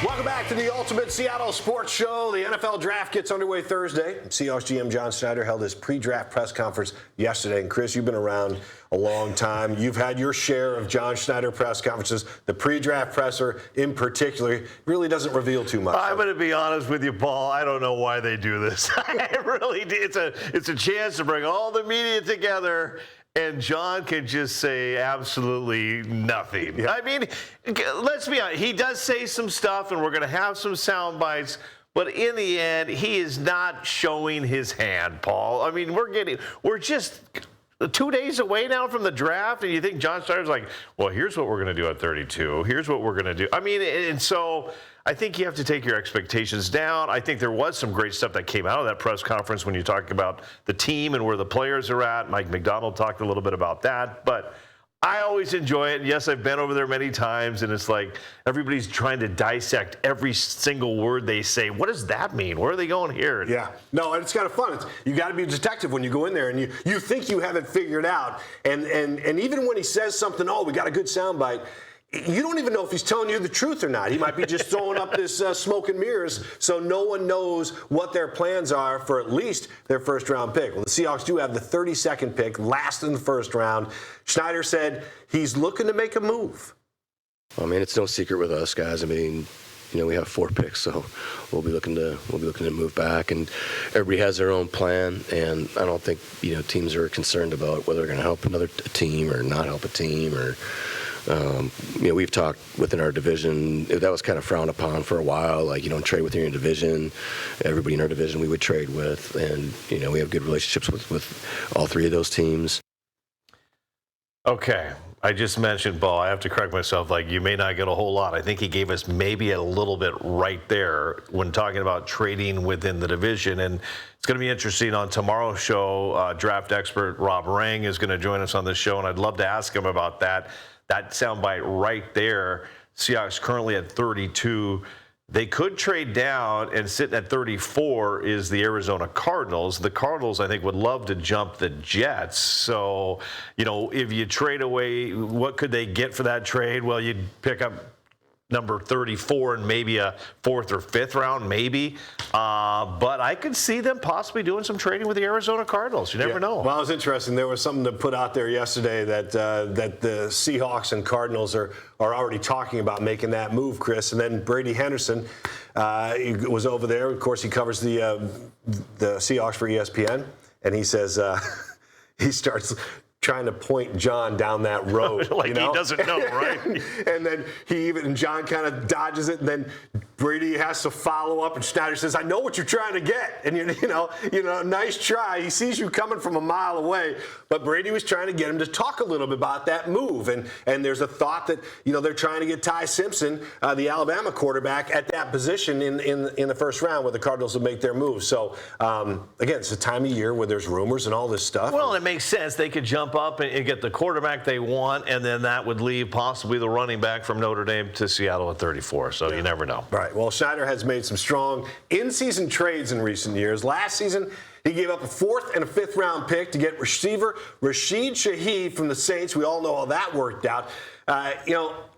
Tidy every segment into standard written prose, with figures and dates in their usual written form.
Welcome back to the Ultimate Seattle Sports Show. The NFL Draft gets underway Thursday. Seahawks GM John Schneider held his pre-draft press conference yesterday. And Chris, you've been around a long time. You've had your share of John Schneider press conferences. The pre-draft presser in particular really doesn't reveal too much. I'm going to be honest with you, Paul. I don't know why they do this. I really do. It's a chance to bring all the media together. And John can just say absolutely nothing. Yeah. I mean, let's be honest. He does say some stuff, and we're going to have some sound bites. But in the end, he is not showing his hand, Paul. I mean, we're just 2 days away now from the draft, and you think John Schneider's like, well, here's what we're going to do at 32. Here's what we're going to do. I mean, and so I think you have to take your expectations down. I think there was some great stuff that came out of that press conference when you talk about the team and where the players are at. Mike McDonald talked a little bit about that, but I always enjoy it. And yes, I've been over there many times, and it's like everybody's trying to dissect every single word they say. What does that mean? Where are they going here? Yeah. No, and it's kind of fun. You got to be a detective when you go in there, and you think you have it figured out. And even when he says something, oh, we got a good soundbite, you don't even know if he's telling you the truth or not. He might be just throwing up this smoke and mirrors, so no one knows what their plans are for at least their first-round pick. Well, the Seahawks do have the 32nd pick, last in the first round. Schneider said he's looking to make a move. I mean, it's no secret with us, guys. I mean, we have 4 picks, so we'll be looking to move back, and everybody has their own plan. And I don't think teams are concerned about whether they're going to help another team or not help a team or. We've talked within our division. That was kind of frowned upon for a while. Like, you don't trade within your division. Everybody in our division we would trade with. And, we have good relationships with all 3 of those teams. Okay. I just mentioned, Paul, I have to correct myself. Like, you may not get a whole lot. I think he gave us maybe a little bit right there when talking about trading within the division. And it's going to be interesting on tomorrow's show. Draft expert Rob Rang is going to join us on this show, and I'd love to ask him about that. That soundbite right there. Seahawks currently at 32. They could trade down, and sitting at 34 is the Arizona Cardinals. The Cardinals, I think, would love to jump the Jets. So, if you trade away, what could they get for that trade? Well, you'd pick up number 34 and maybe a 4th or 5th round, maybe. But I could see them possibly doing some trading with the Arizona Cardinals. You never know. Well, it was interesting. There was something to put out there yesterday that the Seahawks and Cardinals are already talking about making that move, Chris. And then Brady Henderson he was over there. Of course, he covers the Seahawks for ESPN. And he says he starts trying to point John down that road. He doesn't know, right? And then John kind of dodges it, and then Brady has to follow up, and Schneider says, I know what you're trying to get. And, nice try. He sees you coming from a mile away. But Brady was trying to get him to talk a little bit about that move. And there's a thought that, they're trying to get Ty Simpson, the Alabama quarterback, at that position in the first round where the Cardinals will make their move. So, again, it's a time of year where there's rumors and all this stuff. Well, it makes sense. They could jump up and get the quarterback they want, and then that would leave possibly the running back from Notre Dame to Seattle at 34. So you never know. Right. Well, Schneider has made some strong in-season trades in recent years. Last season, he gave up a 4th and a 5th round pick to get receiver Rashid Shaheed from the Saints. We all know how that worked out.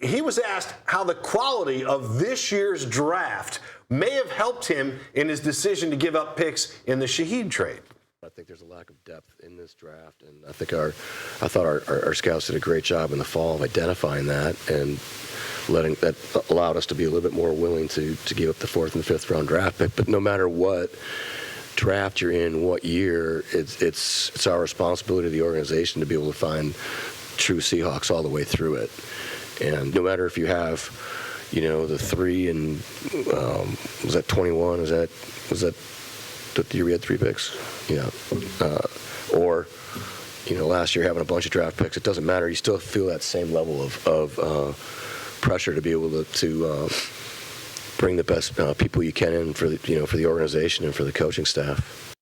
He was asked how the quality of this year's draft may have helped him in his decision to give up picks in the Shaheed trade. I think there's a lack of depth in this draft, and I thought our scouts did a great job in the fall of identifying that and that allowed us to be a little bit more willing to give up the 4th and 5th round draft pick. But no matter what draft you're in, what year, it's our responsibility of the organization to be able to find true Seahawks all the way through it. And no matter if you have, the 3 and was that 21? Was that the year we had 3 picks? Yeah. Or last year having a bunch of draft picks, it doesn't matter. You still feel that same level of pressure to be able to bring the best people you can in for the organization and for the coaching staff.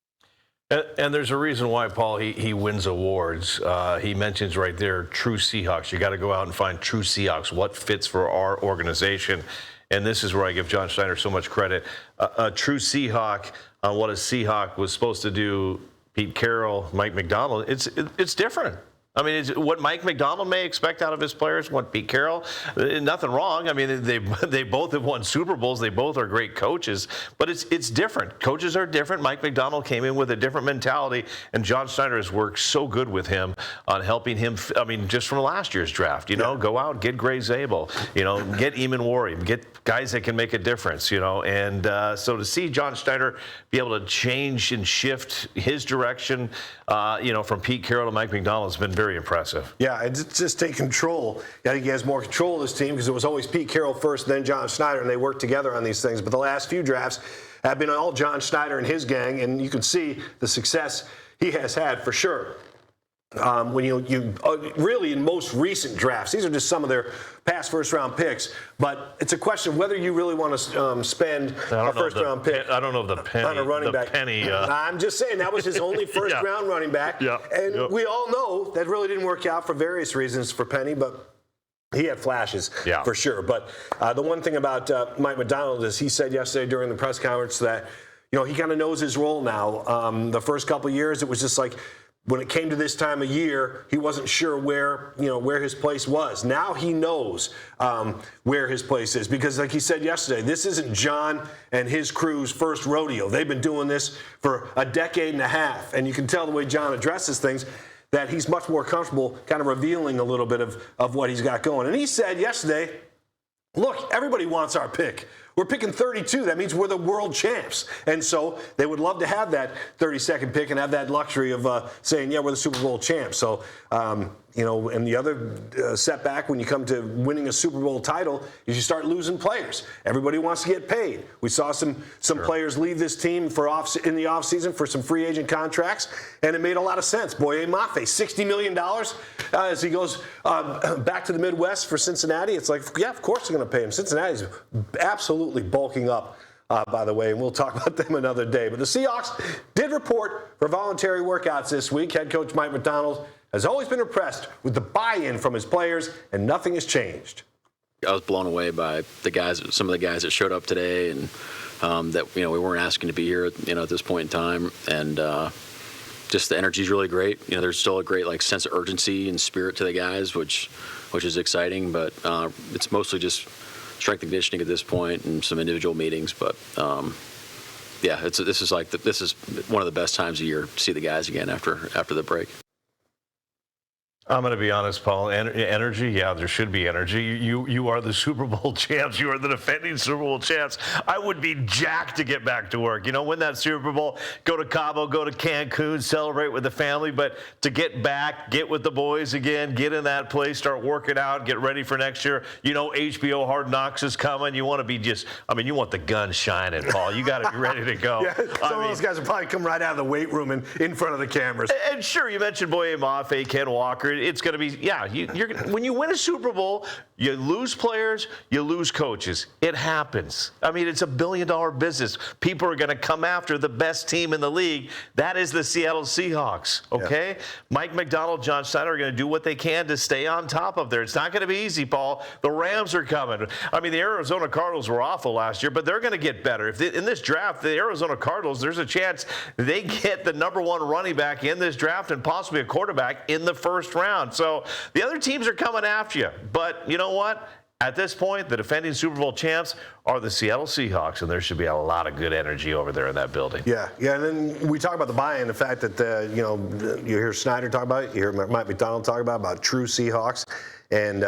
And there's a reason why, Paul, he wins awards. He mentions right there, true Seahawks. You got to go out and find true Seahawks. What fits for our organization? And this is where I give John Schneider so much credit. A true Seahawk on what a Seahawk was supposed to do. Pete Carroll, Mike McDonald. It's different. I mean, is what Mike McDonald may expect out of his players, what Pete Carroll, nothing wrong. I mean, they both have won Super Bowls. They both are great coaches, but it's different. Coaches are different. Mike McDonald came in with a different mentality, and John Schneider has worked so good with him on helping him. I mean, just from last year's draft, go out, get Gray Zabel, get Eamon Worry, get guys that can make a difference, and so to see John Schneider be able to change and shift his direction, from Pete Carroll to Mike McDonald has been very impressive. Yeah, and just take control. I think he has more control of this team because it was always Pete Carroll first, then John Schneider, and they worked together on these things. But the last few drafts have been all John Schneider and his gang, and you can see the success he has had for sure. When you really in most recent drafts, these are just some of their past first-round picks, but it's a question of whether you really want to spend a first-round pick. I don't know the penny on a running back. I'm just saying that was his only first-round running back, and we all know that really didn't work out for various reasons for Penny, but he had flashes for sure. But the one thing about Mike McDonald is he said yesterday during the press conference that he kind of knows his role now. The first couple of years, it was just like, when it came to this time of year, he wasn't sure where his place was. Now he knows where his place is because, like he said yesterday, this isn't John and his crew's first rodeo. They've been doing this for a decade and a half, and you can tell the way John addresses things that he's much more comfortable kind of revealing a little bit of what he's got going. And he said yesterday, look, everybody wants our pick. We're picking 32. That means we're the world champs. And so they would love to have that 32nd pick and have that luxury of saying, yeah, we're the Super Bowl champs. So, and the other setback when you come to winning a Super Bowl title is you start losing players. Everybody wants to get paid. We saw some players leave this team in the offseason for some free agent contracts, and it made a lot of sense. Boye Mafe, $60 million as he goes back to the Midwest for Cincinnati. It's like, yeah, of course they're going to pay him. Cincinnati's absolutely bulking up, by the way, and we'll talk about them another day. But the Seahawks did report for voluntary workouts this week. Head coach Mike McDonald has always been impressed with the buy-in from his players, and nothing has changed. I was blown away by some of the guys that showed up today, and that we weren't asking to be here, at this point in time, and just the energy is really great. There's still a great sense of urgency and spirit to the guys, which is exciting, but it's mostly just strength and conditioning at this point and some individual meetings, but. This is one of the best times of year to see the guys again after the break. I'm going to be honest, Paul. Energy, yeah, there should be energy. You are the Super Bowl champs. You are the defending Super Bowl champs. I would be jacked to get back to work. Win that Super Bowl, go to Cabo, go to Cancun, celebrate with the family. But to get back, get with the boys again, get in that place, start working out, get ready for next year. HBO Hard Knocks is coming. You want to be you want the gun shining, Paul. You got to be ready to go. Some of those guys will probably come right out of the weight room and in front of the cameras. And sure, you mentioned Boye Mafe, Ken Walker. It's going to be, when you win a Super Bowl, you lose players, you lose coaches. It happens. It's $1 billion business. People are going to come after the best team in the league. That is the Seattle Seahawks, okay? Yeah. Mike McDonald, John Schneider are going to do what they can to stay on top of there. It's not going to be easy, Paul. The Rams are coming. The Arizona Cardinals were awful last year, but they're going to get better. In this draft, the Arizona Cardinals, there's a chance they get the number one running back in this draft and possibly a quarterback in the first round. So the other teams are coming after you. But you know what? At this point, the defending Super Bowl champs are the Seattle Seahawks, and there should be a lot of good energy over there in that building. Yeah, and then we talk about the buy-in, the fact that, you hear Snyder talk about it, you hear Mike McDonald talk about true Seahawks, and,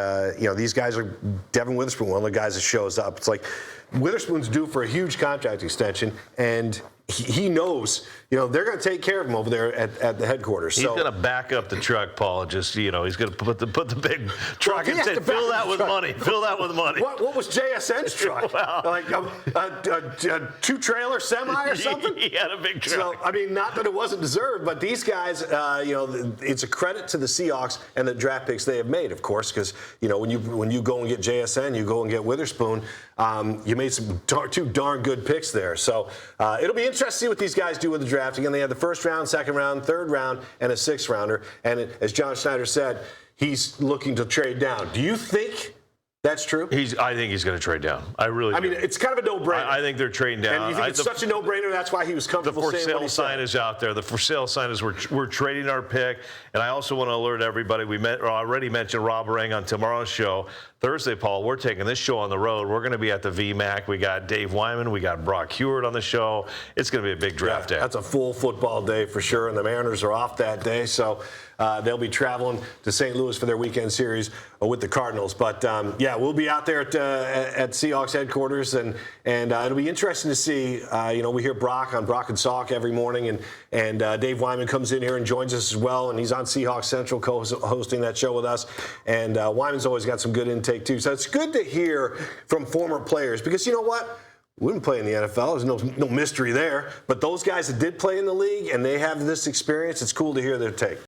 these guys are Devin Witherspoon, one of the guys that shows up. It's like Witherspoon's due for a huge contract extension, and he knows, they're going to take care of him over there at the headquarters. He's going to back up the truck, Paul, and just, he's going to put the big truck and say, fill that with money. Fill that with money. What was JSN's truck? Well, like a two-trailer semi or something? He had a big truck. So, not that it wasn't deserved, but these guys, it's a credit to the Seahawks and the draft picks they have made, of course, because, when you go and get JSN, you go and get Witherspoon, you made some two darn good picks there. So it'll be interesting to see what these guys do with the draft. Again, they had the first round, second round, third round, and a sixth rounder. And as John Schneider said, he's looking to trade down. Do you think That's true. I think he's going to trade down. I really. I do. mean, it's kind of a no-brainer. I think they're trading down. And you think it's such a no-brainer? That's why he was The comfortable for saying what sale he sign said. is out there. The for sale sign is we're trading our pick. And I also want to alert everybody. Already mentioned Rob Rang on tomorrow's show. Thursday, Paul, we're taking this show on the road. We're going to be at the VMAC. We got Dave Wyman. We got Brock Hewart on the show. It's going to be a big draft day. That's a full football day for sure, and the Mariners are off that day, so they'll be traveling to St. Louis for their weekend series with the Cardinals. But yeah, we'll be out there at Seahawks headquarters, and it'll be interesting to see. We hear Brock on Brock and Salk every morning, and Dave Wyman comes in here and joins us as well, and he's on Seahawks Central co-hosting that show with us. And Wyman's always got some good intake too, so it's good to hear from former players because you know what. We didn't play in the NFL. There's no mystery there. But those guys that did play in the league and they have this experience, it's cool to hear their take.